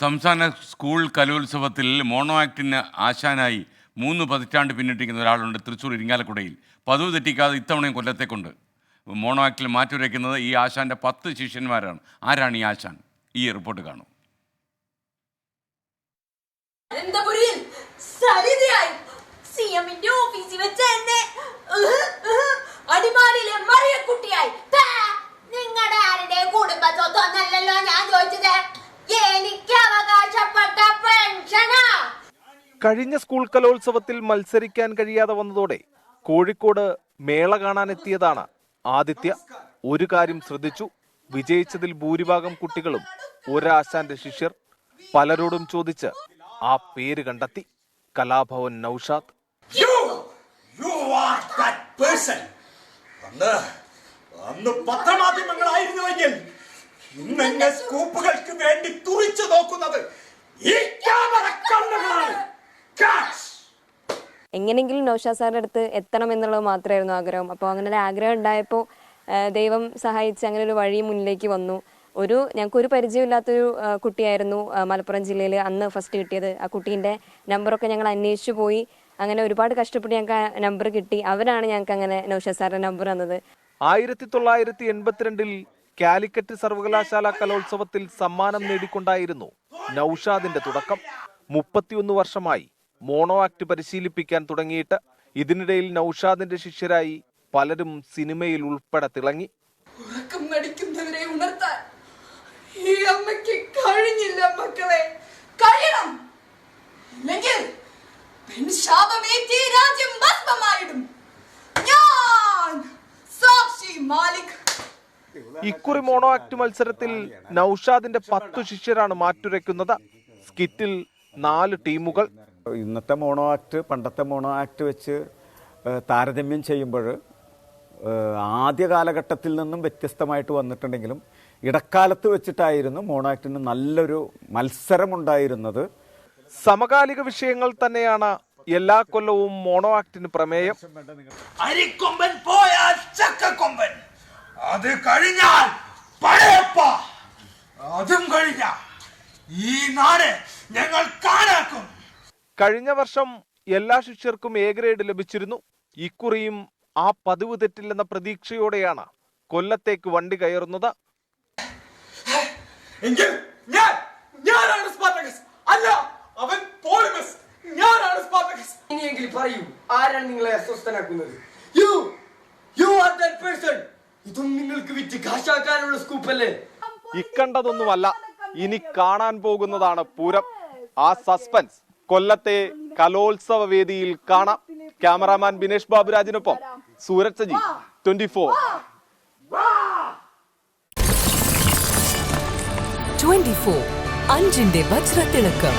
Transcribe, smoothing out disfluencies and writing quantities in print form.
സംസ്ഥാന സ്കൂൾ കലോത്സവത്തിൽ മോണോ ആക്ടിന് ആശാനായി 3 പതിറ്റാണ്ട് പിന്നിട്ടിരിക്കുന്ന ഒരാളുണ്ട് തൃശ്ശൂർ ഇരിങ്ങാലക്കുടയിൽ. പതിവ് തെറ്റിക്കാതെ ഇത്തവണയും കൊല്ലത്തേക്കുണ്ട്. മോണോ ആക്ടിൽ മാറ്റുരയ്ക്കുന്നത് ഈ ആശാൻ്റെ 10 ശിഷ്യന്മാരാണ്. ആരാണ് ഈ ആശാൻ? ഈ റിപ്പോർട്ട് കാണും. കഴിഞ്ഞ സ്കൂൾ കലോത്സവത്തിൽ മത്സരിക്കാൻ കഴിയാതെ വന്നതോടെ കോഴിക്കോട് മേള കാണാനെത്തിയതാണ് ആദിത്യ. ഒരു കാര്യം ശ്രദ്ധിച്ചു, വിജയിച്ചതിൽ ഭൂരിഭാഗം കുട്ടികളും ഒരാശാന്റെ ശിഷ്യർ. പലരോടും ചോദിച്ച് ആ പേര് കണ്ടെത്തി. കലാഭവൻ നൌഷാദ്. പത്രമാധ്യമങ്ങളായിരുന്നുവെങ്കിൽ ഇന്ന് സ്കൂപ്പുകൾക്ക് വേണ്ടി തുറിച്ചു നോക്കുന്നത് എങ്ങനെയെങ്കിലും നൗഷാദ് സാറിൻ്റെ അടുത്ത് എത്തണം എന്നുള്ളത് മാത്രമായിരുന്നു ആഗ്രഹം. അപ്പോൾ അങ്ങനെ ഒരു ആഗ്രഹം ഉണ്ടായപ്പോൾ ദൈവം സഹായിച്ച് അങ്ങനെ ഒരു വഴി മുന്നിലേക്ക് വന്നു. ഞങ്ങൾക്കൊരു പരിചയമില്ലാത്തൊരു കുട്ടിയായിരുന്നു മലപ്പുറം ജില്ലയിൽ അന്ന് ഫസ്റ്റ് കിട്ടിയത്. ആ കുട്ടീൻ്റെ നമ്പറൊക്കെ ഞങ്ങൾ അന്വേഷിച്ചു പോയി. അങ്ങനെ ഒരുപാട് കഷ്ടപ്പെട്ട് ഞങ്ങൾക്ക് ആ നമ്പർ കിട്ടി. അവരാണ് ഞങ്ങൾക്ക് അങ്ങനെ നൗഷാദ് സാറിൻ്റെ നമ്പർ തന്നത്. 1982 കാലിക്കറ്റ് സർവകലാശാല കലോത്സവത്തിൽ സമ്മാനം നേടിക്കൊണ്ടായിരുന്നു നൌഷാദിന്റെ തുടക്കം. 31 വർഷമായി മോണോ ആക്ട് പരിശീലിപ്പിക്കാൻ തുടങ്ങിയിട്ട്. ഇതിനിടയിൽ നൌഷാദിന്റെ ശിഷ്യരായി പലരും സിനിമയിൽ ഉൾപ്പെടെ തിളങ്ങി. ഉറക്കം നടിക്കുന്നവരെ ഉണർത്താൻ ഈ അമ്മയ്ക്ക് കഴിഞ്ഞില്ല മക്കളെ. കഴിയണം, ഇല്ലെങ്കിൽ രാജ്യം ഭസ്മമായിടും. ഞാൻ സാക്ഷി മാലിക്. ഇക്കുറി മോണോ ആക്ട് മത്സരത്തിൽ നൌഷാദിന്റെ 10 ശിഷ്യരാണ് മാറ്റുരയ്ക്കുന്നത്. സ്കിറ്റിൽ 4 ടീമുകൾ. ഇന്നത്തെ മോണോ ആക്ട് പണ്ടത്തെ മോണോ ആക്ട് വെച്ച് താരതമ്യം ചെയ്യുമ്പോൾ ആദ്യ കാലഘട്ടത്തിൽ നിന്നും വ്യത്യസ്തമായിട്ട് വന്നിട്ടുണ്ടെങ്കിലും ഇടക്കാലത്ത് വെച്ചിട്ടായിരുന്നു മോണോ ആക്ടിന് നല്ലൊരു മത്സരമുണ്ടായിരുന്നത്. സമകാലിക വിഷയങ്ങൾ തന്നെയാണ് എല്ലാ കൊല്ലവും മോണോ ആക്ടിന് പ്രമേയം. അരിക്കൊമ്പൻ പോയാൽ ചക്കക്കൊമ്പൻ, അത് കഴിഞ്ഞാൽ പഴയപ്പ, അതും കഴിഞ്ഞ ഈ നാട് ഞങ്ങൾ കാണാക്കും. കഴിഞ്ഞ വർഷം എല്ലാ ശിഷ്യർക്കും എ ഗ്രേഡ് ലഭിച്ചിരുന്നു. ഇക്കുറിയും ആ പതിവ് തെറ്റില്ലെന്ന പ്രതീക്ഷയോടെയാണ് കൊല്ലത്തേക്ക് വണ്ടി കയറുന്നത്. ഇനിയെങ്കിലും പറയൂ, ആരാണ് നിങ്ങളെ അസ്വസ്ഥനാക്കുന്നത്? ഇതും നിങ്ങൾക്ക് വിറ്റ് കാശാക്കാനുള്ള സ്കൂപ്പല്ലേ? ഇക്കണ്ടതൊന്നുമല്ല, ഇനി കാണാൻ പോകുന്നതാണ് പൂരം. ആ സസ്പെൻസ് കൊല്ലത്തെ കലോത്സവ വേദിയിൽ കാണാം. ക്യാമറാമാൻ ബിനേഷ് ബാബുരാജിനൊപ്പം സൂരജ് സജി, 24. 24 അഞ്ചിന്റെ വജ്രത്തിളക്കം.